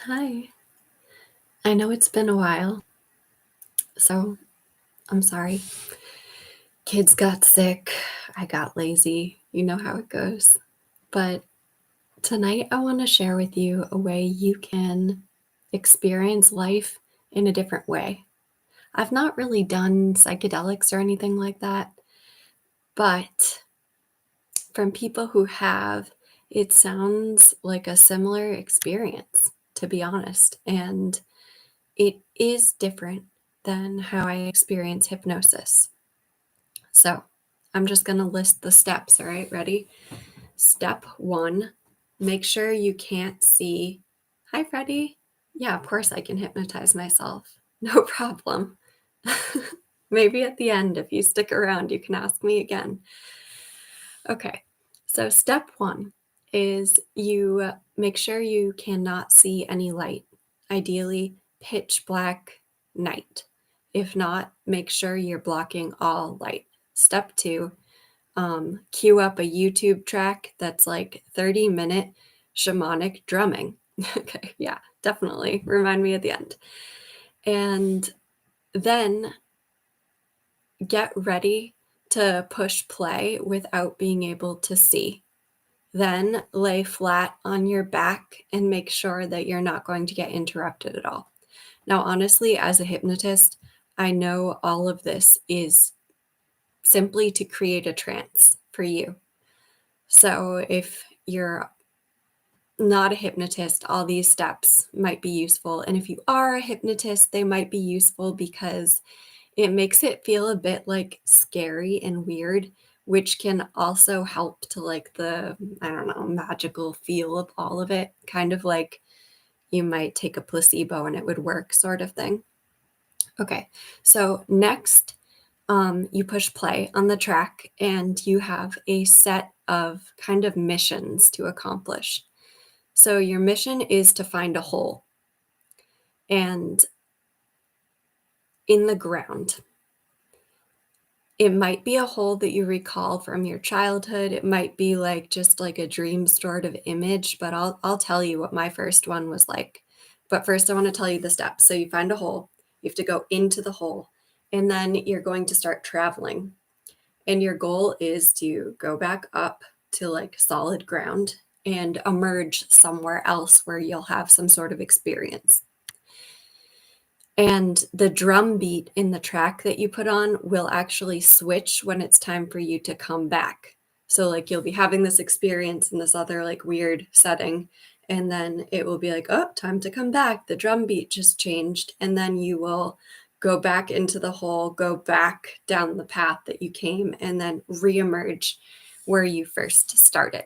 Hi. I know it's been a while, so I'm sorry. Kids got sick. I got lazy. You know how it goes. But tonight, I want to share with you a way you can experience life in a different way. I've not really done psychedelics or anything like that, but from people who have, it sounds like a similar experience, to be honest. And it is different than how I experience hypnosis. So I'm just going to list the steps. All right, ready? Step one, make sure you can't see. Hi, Freddie. Yeah, of course I can hypnotize myself. No problem. Maybe at the end, if you stick around, you can ask me again. Okay, so step one is you make sure you cannot see any light, ideally, pitch black night. If not, make sure you're blocking all light. Step two, queue up a YouTube track that's like 30-minute shamanic drumming. Okay, yeah, definitely. Remind me at the end. And then get ready to push play without being able to see. Then lay flat on your back and make sure that you're not going to get interrupted at all. Now, honestly, as a hypnotist, I know all of this is simply to create a trance for you. So if you're not a hypnotist, all these steps might be useful. And if you are a hypnotist, they might be useful because it makes it feel a bit like scary and weird, which can also help to like the, I don't know, magical feel of all of it. Kind of like you might take a placebo and it would work, sort of thing. Okay, so next, you push play on the track and you have a set of kind of missions to accomplish. So your mission is to find a hole and in the ground. It might be a hole that you recall from your childhood. It might be like just like a dream sort of image, but I'll tell you what my first one was like. But first I want to tell you the steps. So you find a hole, you have to go into the hole, and then you're going to start traveling. And your goal is to go back up to like solid ground and emerge somewhere else where you'll have some sort of experience. And the drum beat in the track that you put on will actually switch when it's time for you to come back. So, like, you'll be having this experience in this other, like, weird setting, and then it will be like, oh, time to come back. The drum beat just changed. And then you will go back into the hole, go back down the path that you came, and then reemerge where you first started.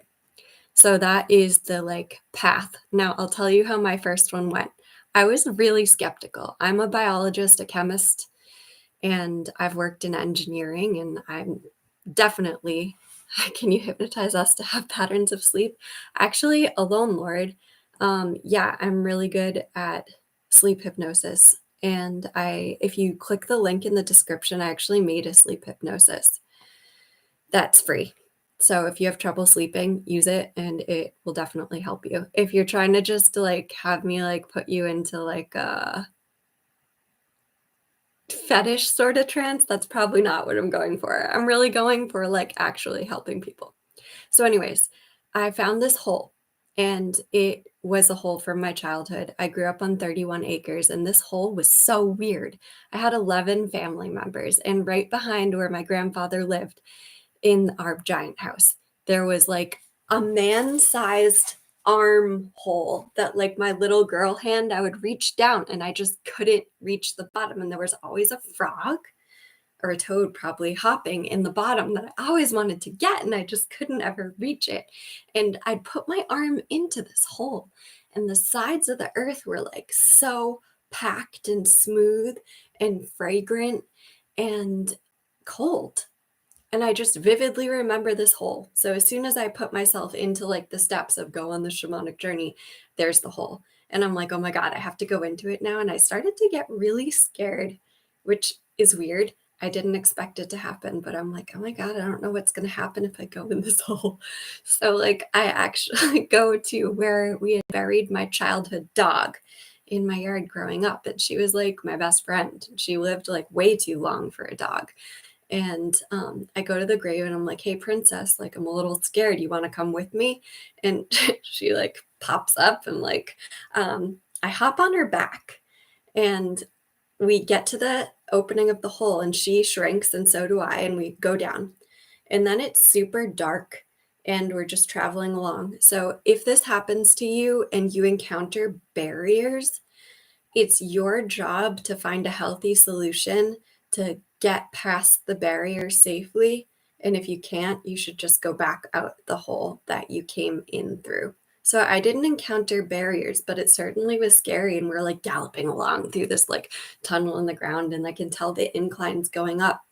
So that is the like path. Now, I'll tell you how my first one went. I was really skeptical. I'm a biologist, a chemist, and I've worked in engineering, and I'm definitely, can you hypnotize us to have patterns of sleep? Actually, a lone lord. Yeah, I'm really good at sleep hypnosis. And if you click the link in the description, I actually made a sleep hypnosis that's free. So if you have trouble sleeping, use it and it will definitely help you. If you're trying to just like have me like put you into like a fetish sort of trance, that's probably not what I'm going for. I'm really going for like actually helping people. So anyways, I found this hole and it was a hole from my childhood. I grew up on 31 acres and this hole was so weird. I had 11 family members and right behind where my grandfather lived in our giant house, there was like a man-sized armhole that like my little girl hand, I would reach down and I just couldn't reach the bottom. And there was always a frog or a toad probably hopping in the bottom that I always wanted to get and I just couldn't ever reach it. And I'd put my arm into this hole and the sides of the earth were like so packed and smooth and fragrant and cold. And I just vividly remember this hole. So as soon as I put myself into like the steps of go on the shamanic journey, there's the hole. And I'm like, oh my God, I have to go into it now. And I started to get really scared, which is weird. I didn't expect it to happen, but I'm like, oh my God, I don't know what's going to happen if I go in this hole. So, like, I actually go to where we had buried my childhood dog in my yard growing up. And she was like my best friend. She lived like way too long for a dog. And I go to the grave and I'm like, hey, princess, like, I'm a little scared. You want to come with me? And she like pops up and like, I hop on her back and we get to the opening of the hole and she shrinks and so do I. And we go down. And then it's super dark and we're just traveling along. So if this happens to you and you encounter barriers, it's your job to find a healthy solution to get past the barrier safely. And if you can't, you should just go back out the hole that you came in through. So I didn't encounter barriers, but it certainly was scary. And we're like galloping along through this like tunnel in the ground, and I can tell the incline's going up.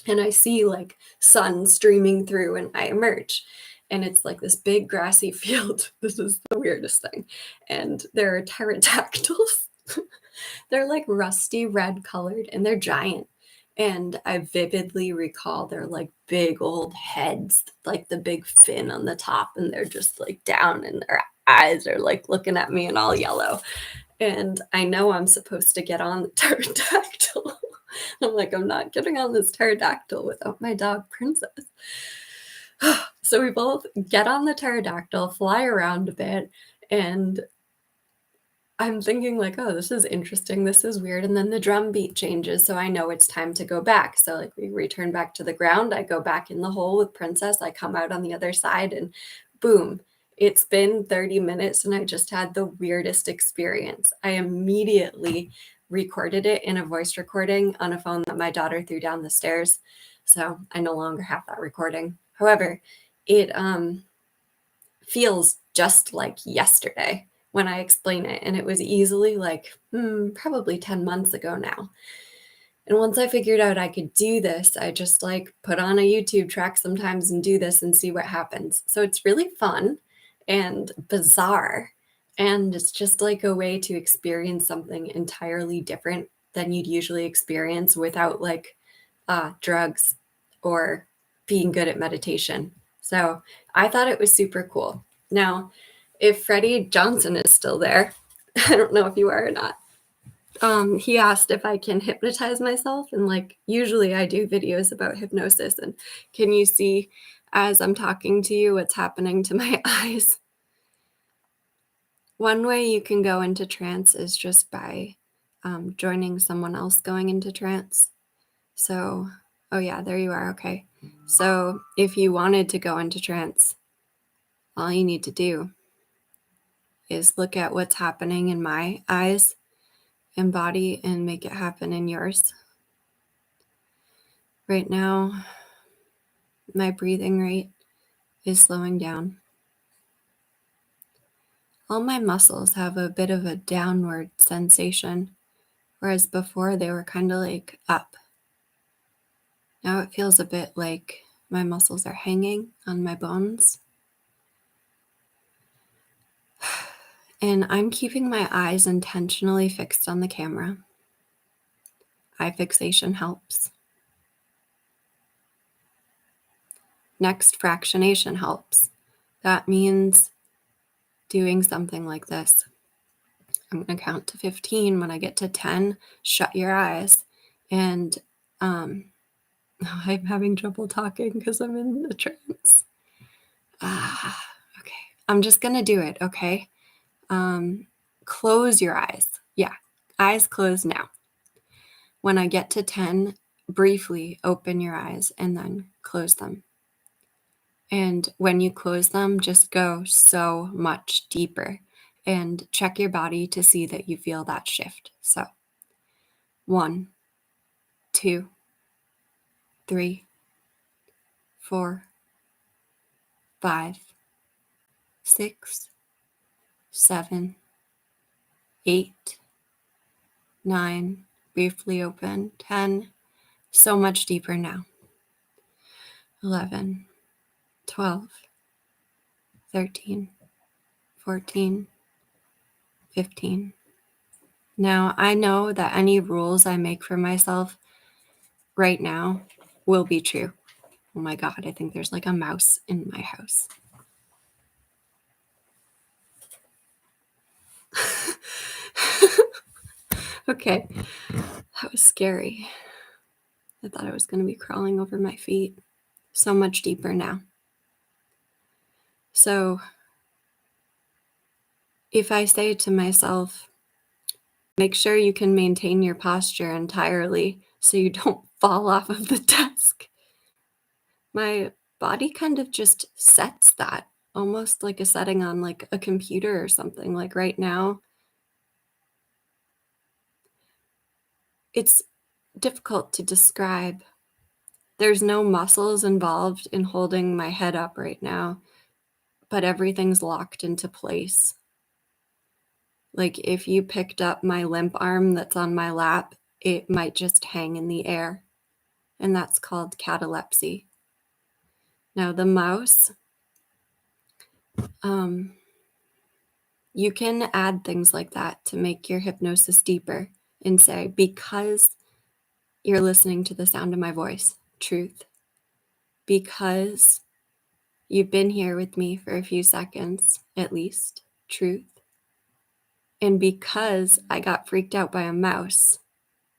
And I see like sun streaming through, and I emerge. And it's like this big grassy field. This is the weirdest thing. And there are pterodactyls. They're like rusty red colored and they're giant. And I vividly recall their like big old heads, like the big fin on the top, and they're just like down, and their eyes are like looking at me and all yellow. And I know I'm supposed to get on the pterodactyl. I'm like, I'm not getting on this pterodactyl without my dog, Princess. So we both get on the pterodactyl, fly around a bit, and I'm thinking like, oh, this is interesting. This is weird. And then the drum beat changes. So I know it's time to go back. So like we return back to the ground. I go back in the hole with Princess. I come out on the other side and boom, it's been 30 minutes and I just had the weirdest experience. I immediately recorded it in a voice recording on a phone that my daughter threw down the stairs. So I no longer have that recording. However, it feels just like yesterday when I explain it. And it was easily like probably 10 months ago now. And once I figured out I could do this, I just like put on a YouTube track sometimes and do this and see what happens. So it's really fun and bizarre. And it's just like a way to experience something entirely different than you'd usually experience without like drugs or being good at meditation. So I thought it was super cool. Now, if Freddie Johnson is still there, I don't know if you are or not. He asked if I can hypnotize myself, and like usually I do videos about hypnosis. And can you see as I'm talking to you what's happening to my eyes? One way you can go into trance is just by joining someone else going into trance. So, oh yeah, there you are. Okay. So if you wanted to go into trance, all you need to do is look at what's happening in my eyes and body and make it happen in yours. Right now, my breathing rate is slowing down. All my muscles have a bit of a downward sensation, whereas before they were kind of like up. Now it feels a bit like my muscles are hanging on my bones. And I'm keeping my eyes intentionally fixed on the camera. Eye fixation helps. Next, fractionation helps. That means doing something like this. I'm going to count to 15. When I get to 10, shut your eyes. And I'm having trouble talking because I'm in a trance. Okay. I'm just going to do it, okay? Close your eyes. Yeah, eyes closed now. When I get to 10, briefly open your eyes and then close them. And when you close them, just go so much deeper and check your body to see that you feel that shift. So 1, 2, 3, 4, 5, 6, 7, 8, 9, briefly open, 10, so much deeper now. 11, 12, 13, 14, 15. Now, I know that any rules I make for myself right now will be true. Oh my God, I think there's like a mouse in my house. Okay, that was scary. I thought I was going to be crawling over my feet. So much deeper now. So if I say to myself, make sure you can maintain your posture entirely so you don't fall off of the desk, my body kind of just sets that, almost like a setting on like a computer or something. Like right now, it's difficult to describe. There's no muscles involved in holding my head up right now, but everything's locked into place. Like if you picked up my limp arm that's on my lap, it might just hang in the air, and that's called catalepsy. Now, the mouse, you can add things like that to make your hypnosis deeper and say, because you're listening to the sound of my voice, truth. Because you've been here with me for a few seconds, at least, truth. And because I got freaked out by a mouse,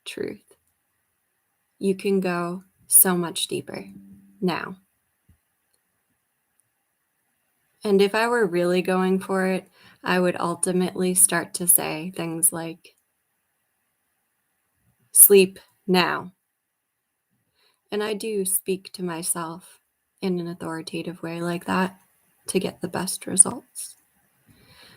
truth. You can go so much deeper now. And if I were really going for it, I would ultimately start to say things like, sleep now. And I do speak to myself in an authoritative way like that to get the best results.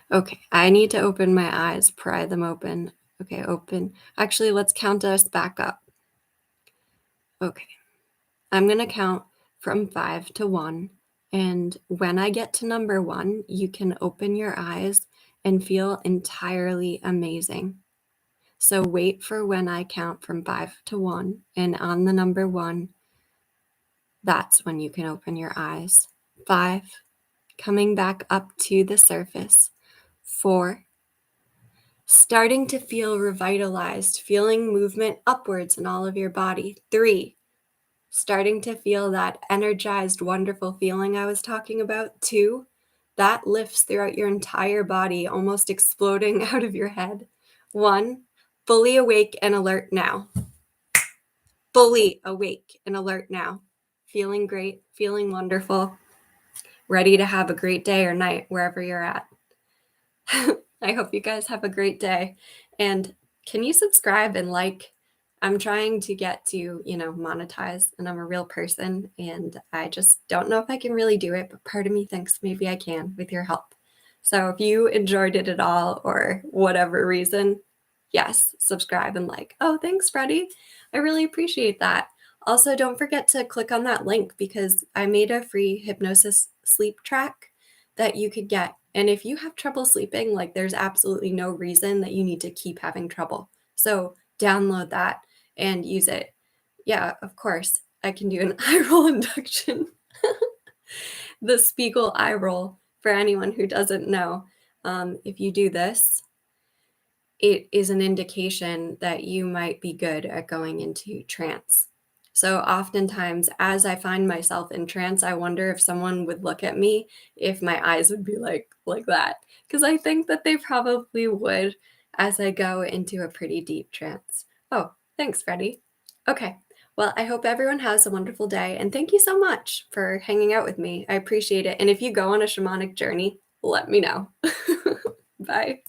Okay, I need to open my eyes, pry them open. Okay, open. Actually, let's count us back up. Okay, I'm going to count from 5 to 1. And when I get to number 1, you can open your eyes and feel entirely amazing. So wait for when I count from 5 to 1. And on the number 1, that's when you can open your eyes. 5, coming back up to the surface. 4, starting to feel revitalized, feeling movement upwards in all of your body. 3, starting to feel that energized, wonderful feeling I was talking about. 2, that lifts throughout your entire body, almost exploding out of your head. 1, fully awake and alert now. Fully awake and alert now. Feeling great, feeling wonderful, ready to have a great day or night wherever you're at. I hope you guys have a great day. And can you subscribe and like? I'm trying to get to, monetize, and I'm a real person, and I just don't know if I can really do it, but part of me thinks maybe I can with your help. So if you enjoyed it at all or whatever reason, yes, subscribe and like. Oh, thanks, Freddie. I really appreciate that. Also, don't forget to click on that link because I made a free hypnosis sleep track that you could get. And if you have trouble sleeping, like there's absolutely no reason that you need to keep having trouble. So download that and use it. Yeah, of course, I can do an eye roll induction. The Spiegel eye roll, for anyone who doesn't know. If you do this, it is an indication that you might be good at going into trance. So oftentimes, as I find myself in trance, I wonder if someone would look at me, if my eyes would be like that. Because I think that they probably would as I go into a pretty deep trance. Oh, thanks, Freddie. Okay, well, I hope everyone has a wonderful day. And thank you so much for hanging out with me. I appreciate it. And if you go on a shamanic journey, let me know. Bye.